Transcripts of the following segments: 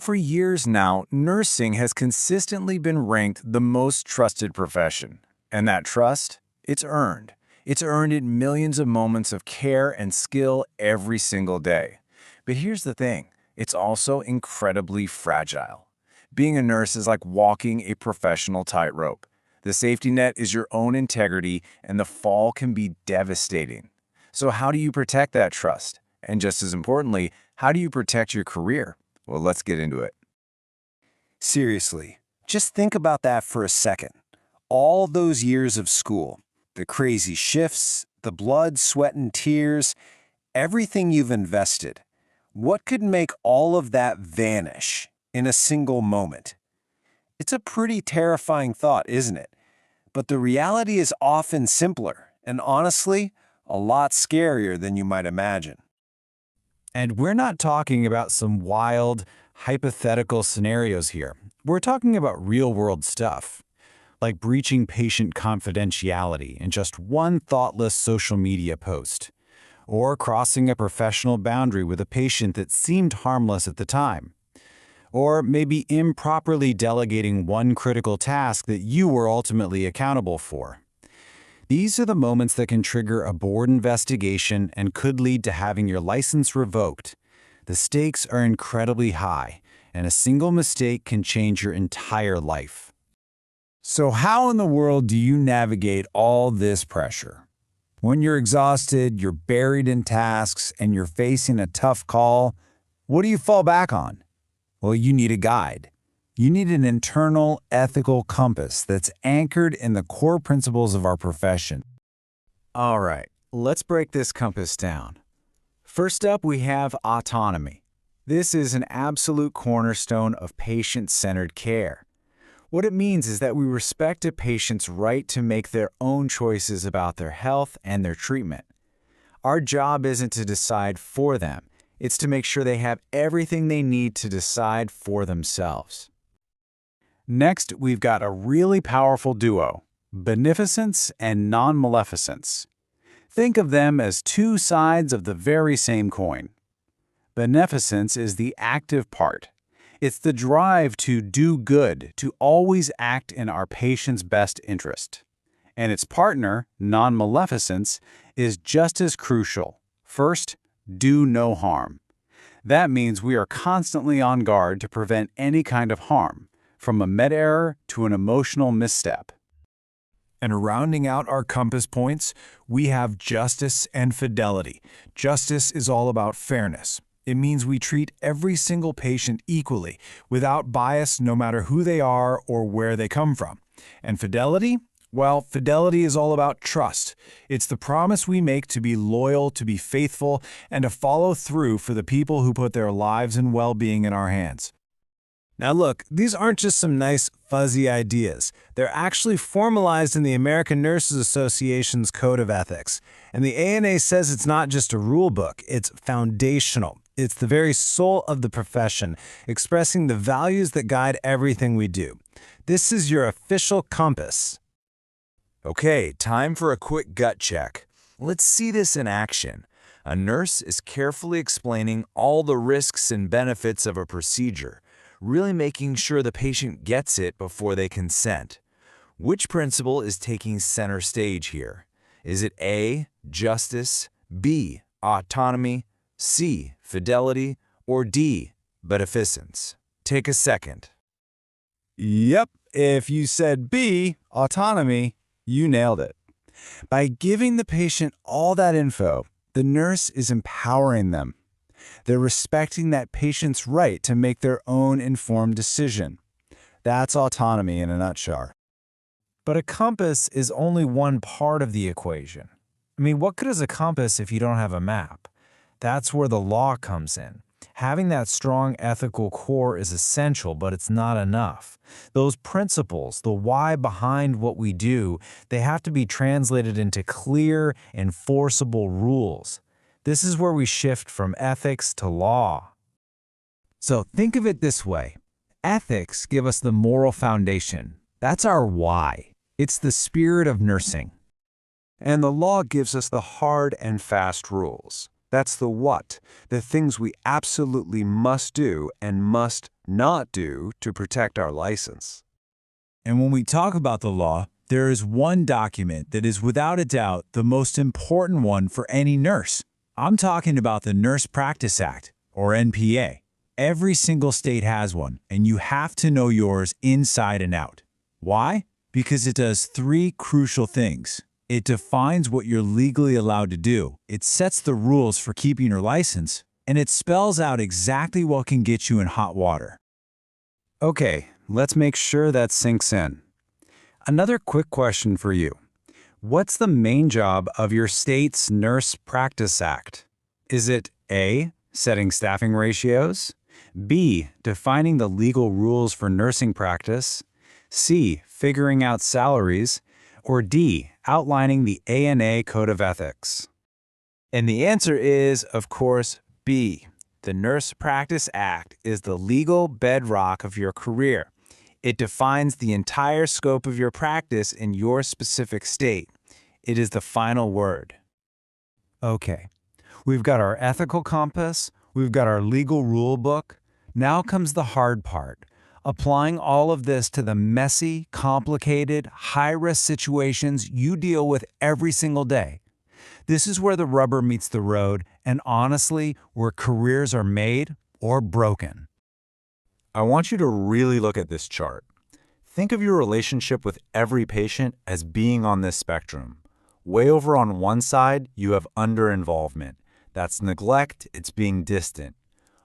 For years now, nursing has consistently been ranked the most trusted profession. And that trust, it's earned. It's earned in millions of moments of care and skill every single day. But here's the thing, it's also incredibly fragile. Being a nurse is like walking a professional tightrope. The safety net is your own integrity, and the fall can be devastating. So how do you protect that trust? And just as importantly, how do you protect your career? Well, let's get into it. Seriously, just think about that for a second. All those years of school, the crazy shifts, the blood, sweat, and tears, everything you've invested. What could make all of that vanish in a single moment? It's a pretty terrifying thought, isn't it? But the reality is often simpler, and honestly, a lot scarier than you might imagine. And we're not talking about some wild, hypothetical scenarios here. We're talking about real-world stuff, like breaching patient confidentiality in just one thoughtless social media post, or crossing a professional boundary with a patient that seemed harmless at the time, or maybe improperly delegating one critical task that you were ultimately accountable for. These are the moments that can trigger a board investigation and could lead to having your license revoked. The stakes are incredibly high, and a single mistake can change your entire life. So how in the world do you navigate all this pressure? When you're exhausted, you're buried in tasks, and you're facing a tough call, what do you fall back on? Well, you need a guide. You need an internal ethical compass that's anchored in the core principles of our profession. All right, let's break this compass down. First up, we have autonomy. This is an absolute cornerstone of patient-centered care. What it means is that we respect a patient's right to make their own choices about their health and their treatment. Our job isn't to decide for them. It's to make sure they have everything they need to decide for themselves. Next, we've got a really powerful duo, beneficence and non-maleficence. Think of them as two sides of the very same coin. Beneficence is the active part. It's the drive to do good, to always act in our patient's best interest. And its partner, non-maleficence, is just as crucial. First, do no harm. That means we are constantly on guard to prevent any kind of harm, from a med error to an emotional misstep. And rounding out our compass points, we have justice and fidelity. Justice is all about fairness. It means we treat every single patient equally, without bias, no matter who they are or where they come from. And fidelity? Well, fidelity is all about trust. It's the promise we make to be loyal, to be faithful, and to follow through for the people who put their lives and well-being in our hands. Now look, these aren't just some nice, fuzzy ideas. They're actually formalized in the American Nurses Association's Code of Ethics. And the ANA says it's not just a rule book, it's foundational. It's the very soul of the profession, expressing the values that guide everything we do. This is your official compass. Okay, time for a quick gut check. Let's see this in action. A nurse is carefully explaining all the risks and benefits of a procedure, really making sure the patient gets it before they consent. Which principle is taking center stage here? Is it A, justice, B, autonomy, C, fidelity, or D, beneficence? Take a second. Yep, if you said B, autonomy, you nailed it. By giving the patient all that info, the nurse is empowering them. They're respecting that patient's right to make their own informed decision. That's autonomy in a nutshell. But a compass is only one part of the equation. I mean, what good is a compass if you don't have a map? That's where the law comes in. Having that strong ethical core is essential, but it's not enough. Those principles, the why behind what we do, they have to be translated into clear, enforceable rules. This is where we shift from ethics to law. So think of it this way. Ethics give us the moral foundation. That's our why. It's the spirit of nursing. And the law gives us the hard and fast rules. That's the what, the things we absolutely must do and must not do to protect our license. And when we talk about the law, there is one document that is without a doubt the most important one for any nurse. I'm talking about the Nurse Practice Act, or NPA. Every single state has one, and you have to know yours inside and out. Why? Because it does three crucial things. It defines what you're legally allowed to do, it sets the rules for keeping your license, and it spells out exactly what can get you in hot water. Okay, let's make sure that sinks in. Another quick question for you. What's the main job of your state's Nurse Practice Act? Is it A, setting staffing ratios, B, defining the legal rules for nursing practice, C, figuring out salaries, or D, outlining the ANA Code of Ethics? And the answer is, of course, B. The Nurse Practice Act is the legal bedrock of your career. It defines the entire scope of your practice in your specific state. It is the final word. Okay, we've got our ethical compass, we've got our legal rule book. Now comes the hard part, applying all of this to the messy, complicated, high-risk situations you deal with every single day. This is where the rubber meets the road, and honestly, where careers are made or broken. I want you to really look at this chart. Think of your relationship with every patient as being on this spectrum. Way over on one side, you have under-involvement. That's neglect, it's being distant.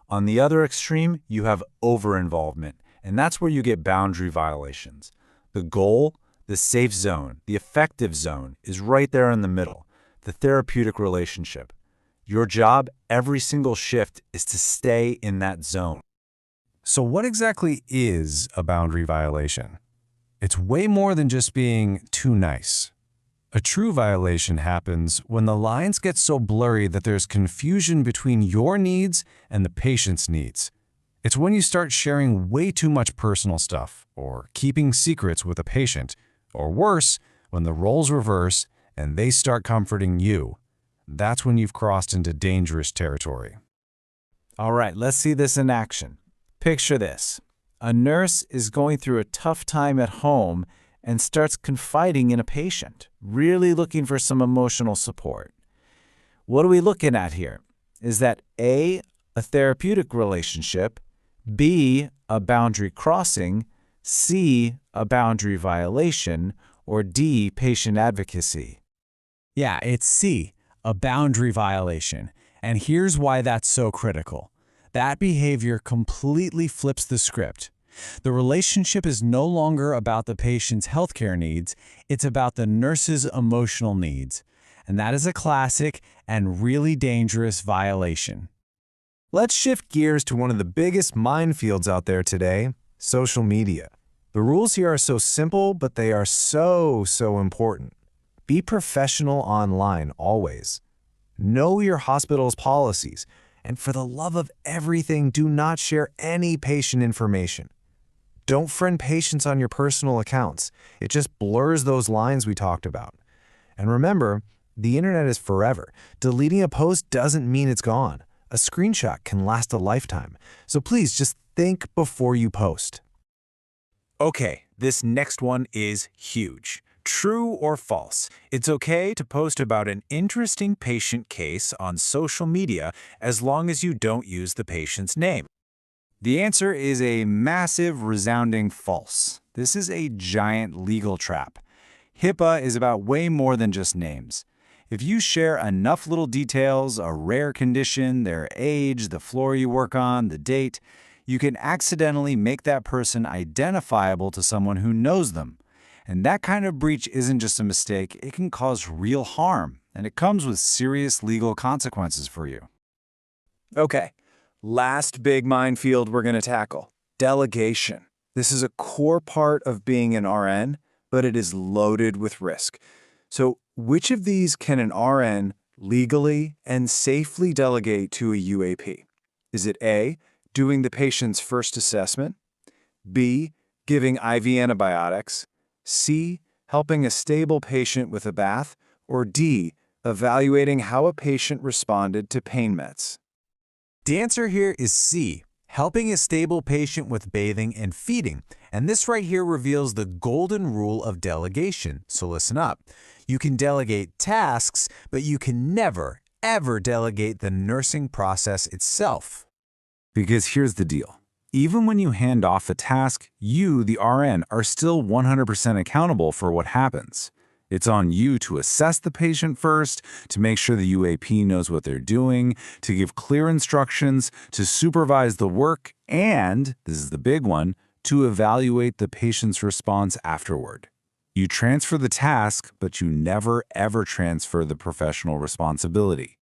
On the other extreme, you have over-involvement, and that's where you get boundary violations. The goal, the safe zone, the effective zone, is right there in the middle, the therapeutic relationship. Your job, every single shift, is to stay in that zone. So what exactly is a boundary violation? It's way more than just being too nice. A true violation happens when the lines get so blurry that there's confusion between your needs and the patient's needs. It's when you start sharing way too much personal stuff, or keeping secrets with a patient, or worse, when the roles reverse and they start comforting you. That's when you've crossed into dangerous territory. All right, let's see this in action. Picture this. A nurse is going through a tough time at home and starts confiding in a patient, really looking for some emotional support. What are we looking at here? Is that A, a therapeutic relationship, B, a boundary crossing, C, a boundary violation, or D, patient advocacy? Yeah, it's C, a boundary violation. And here's why that's so critical. That behavior completely flips the script. The relationship is no longer about the patient's healthcare needs, it's about the nurse's emotional needs. And that is a classic and really dangerous violation. Let's shift gears to one of the biggest minefields out there today, social media. The rules here are so simple, but they are so important. Be professional online always. Know your hospital's policies, and for the love of everything, do not share any patient information. Don't friend patients on your personal accounts. It just blurs those lines we talked about. And remember, the internet is forever. Deleting a post doesn't mean it's gone. A screenshot can last a lifetime. So please just think before you post. Okay, this next one is huge. True or false? It's okay to post about an interesting patient case on social media as long as you don't use the patient's name. The answer is a massive, resounding false. This is a giant legal trap. HIPAA is about way more than just names. If you share enough little details, a rare condition, their age, the floor you work on, the date, you can accidentally make that person identifiable to someone who knows them. And that kind of breach isn't just a mistake, it can cause real harm, and it comes with serious legal consequences for you. Okay, last big minefield we're going to tackle, delegation. This is a core part of being an RN, but it is loaded with risk. So which of these can an RN legally and safely delegate to a UAP? Is it A, doing the patient's first assessment, B, giving IV antibiotics, C, helping a stable patient with a bath, or D, Evaluating how a patient responded to pain meds. The answer here is C, helping a stable patient with bathing and feeding. And this right here reveals the golden rule of delegation, so listen up. You can delegate tasks, but you can never, ever delegate the nursing process itself. Because here's the deal. Even when you hand off a task, you, the RN, are still 100% accountable for what happens. It's on you to assess the patient first, to make sure the UAP knows what they're doing, to give clear instructions, to supervise the work, and, this is the big one, to evaluate the patient's response afterward. You transfer the task, but you never, ever transfer the professional responsibility.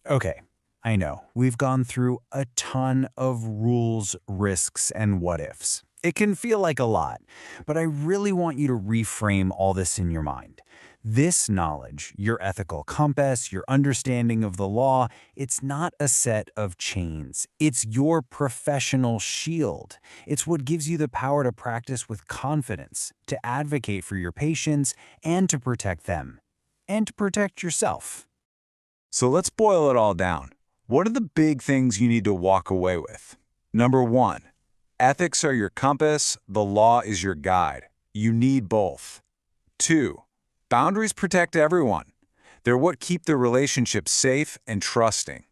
Okay, I know. We've gone through a ton of rules, risks, and what-ifs. It can feel like a lot, but I really want you to reframe all this in your mind. This knowledge, your ethical compass, your understanding of the law, it's not a set of chains. It's your professional shield. It's what gives you the power to practice with confidence, to advocate for your patients, and to protect them, and to protect yourself. So let's boil it all down. What are the big things you need to walk away with? Number 1. Ethics are your compass, the law is your guide. You need both. 2. Boundaries protect everyone. They're what keep the relationship safe and trusting.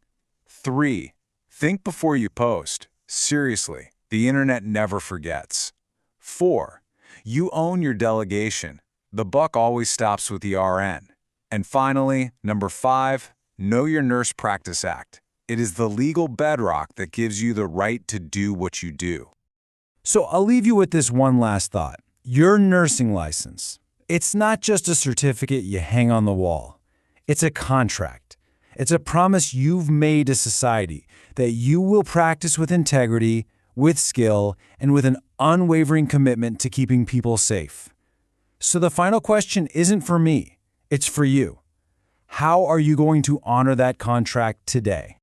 3. Think before you post. Seriously, the internet never forgets. 4. You own your delegation. The buck always stops with the RN. And finally, number 5, know your Nurse Practice Act. It is the legal bedrock that gives you the right to do what you do. So I'll leave you with this one last thought. Your nursing license. It's not just a certificate you hang on the wall. It's a contract. It's a promise you've made to society that you will practice with integrity, with skill, and with an unwavering commitment to keeping people safe. So the final question isn't for me. It's for you. How are you going to honor that contract today?